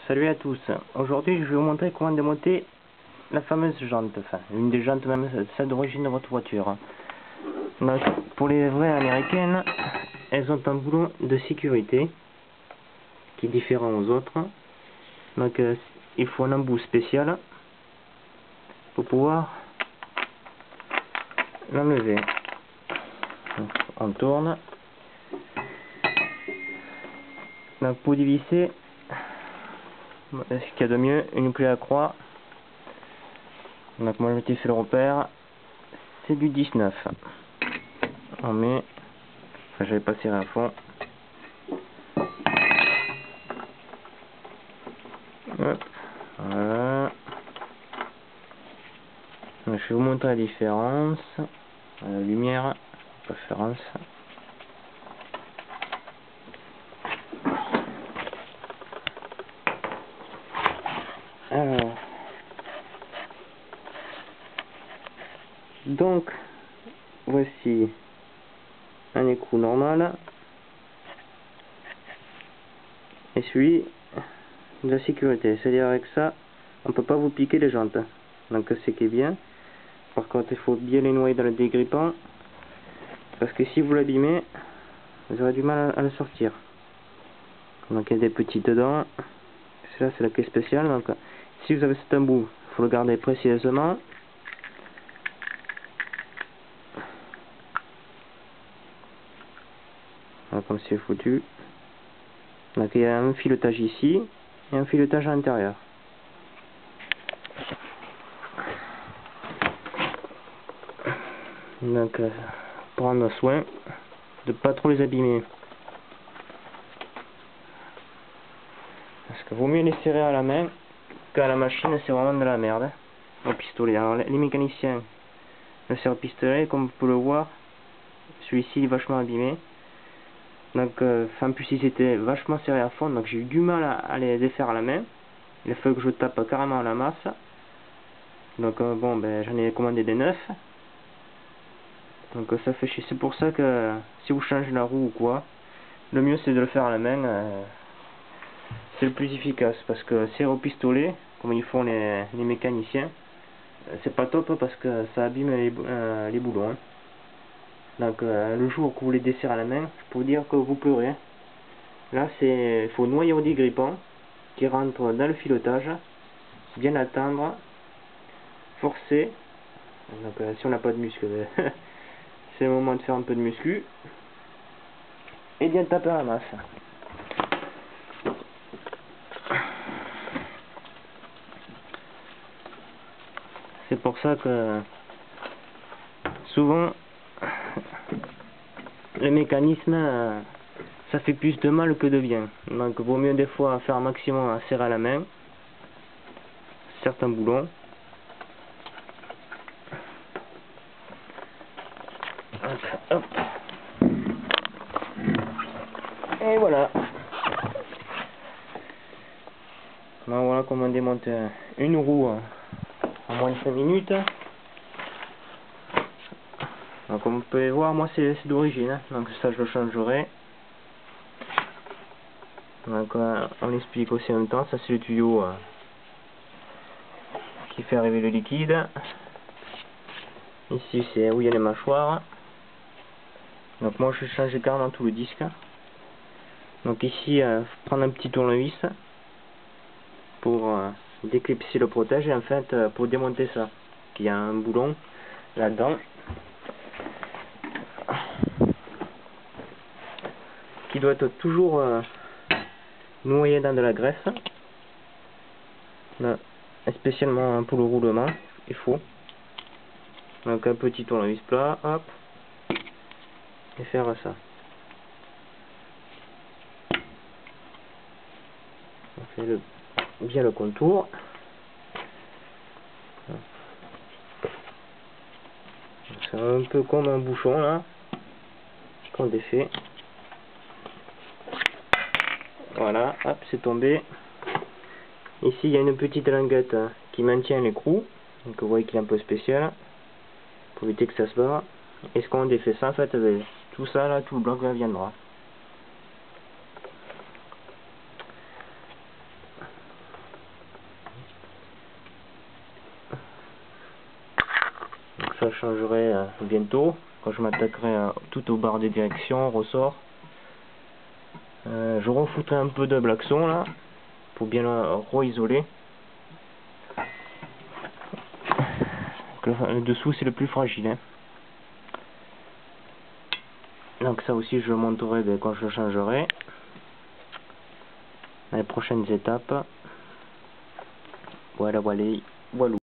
Salut à tous, aujourd'hui je vais vous montrer comment démonter la fameuse jante, enfin une des jantes même, celle d'origine de votre voiture. Donc, pour les vraies américaines, elles ont un boulon de sécurité qui est différent aux autres. Donc il faut un embout spécial pour pouvoir l'enlever. On tourne. Donc pour dévisser, ce qu'il y a de mieux, une clé à croix. Donc moi je m'étais fait le repère, c'est du 19. On met, enfin j'avais pas serré à fond. Hop, voilà. Donc, je vais vous montrer la différence. La lumière, préférence. Alors, donc voici un écrou normal et celui de la sécurité, c'est-à-dire avec ça on peut pas vous piquer les jantes, donc c'est qui est bien. Par contre il faut bien les noyer dans le dégrippant parce que si vous l'abîmez vous aurez du mal à le sortir. Donc il y a des petits dedans, là c'est la clé spéciale. Donc si vous avez cet embout, il faut le garder précieusement. Voilà, comme c'est foutu. Donc il y a un filetage ici et un filetage à l'intérieur. Donc prendre soin de pas trop les abîmer, parce que vaut mieux les serrer à la main qu'à la machine, c'est vraiment de la merde au pistolet. Alors les mécaniciens le serrent au pistolet, comme vous pouvez le voir, celui-ci est vachement abîmé. Donc en plus il était vachement serré à fond, donc j'ai eu du mal à les défaire à la main. Il a fallu que je tape carrément à la masse. Donc bon, ben j'en ai commandé des neufs. Donc ça fait chier. C'est pour ça que si vous changez la roue ou quoi, le mieux c'est de le faire à la main. C'est le plus efficace, parce que serrer au pistolet, comme ils font les mécaniciens, c'est pas top parce que ça abîme les boulons. Hein. Donc le jour que vous les desserrez à la main, je peux vous dire que vous pleurez. Hein. Là il faut noyer au dégrippant qui rentre dans le filetage, bien attendre, forcer. Donc si on n'a pas de muscle, c'est le moment de faire un peu de muscu et bien taper à la masse. C'est pour ça que souvent le mécanisme ça fait plus de mal que de bien. Donc vaut mieux des fois faire un maximum à serrer à la main certains boulons. Hop. Et voilà. Donc voilà comment on démonte une roue en moins de 5 minutes. Donc comme vous pouvez voir, moi c'est d'origine, hein. Donc ça je le changerai. Donc on explique aussi en même temps, ça c'est le tuyau qui fait arriver le liquide. Ici c'est où il y a les mâchoires. Donc moi je change carrément tout le disque. Donc ici prendre un petit tournevis pour déclipser le protège, et en fait pour démonter ça, qu'il y a un boulon là-dedans qui doit être toujours noyé dans de la graisse. Là, spécialement pour le roulement, il faut donc un petit tournevis plat, hop, et faire ça. On fait bien le contour. C'est un peu comme un bouchon là qu'on défait. Voilà, hop, c'est tombé. Ici il y a une petite languette qui maintient l'écrou, donc vous voyez qu'il est un peu spécial pour éviter que ça se barre. Et ce qu'on défait ça, en fait, tout ça là, tout le bloc viendra. je changerai bientôt, quand je m'attaquerai tout aux barres de direction, ressort. Je refoutrai un peu de blackson là, pour bien le re-isoler. Le dessous c'est le plus fragile. Hein. Donc ça aussi je le montrerai quand je le changerai. Dans les prochaines étapes. Voilà.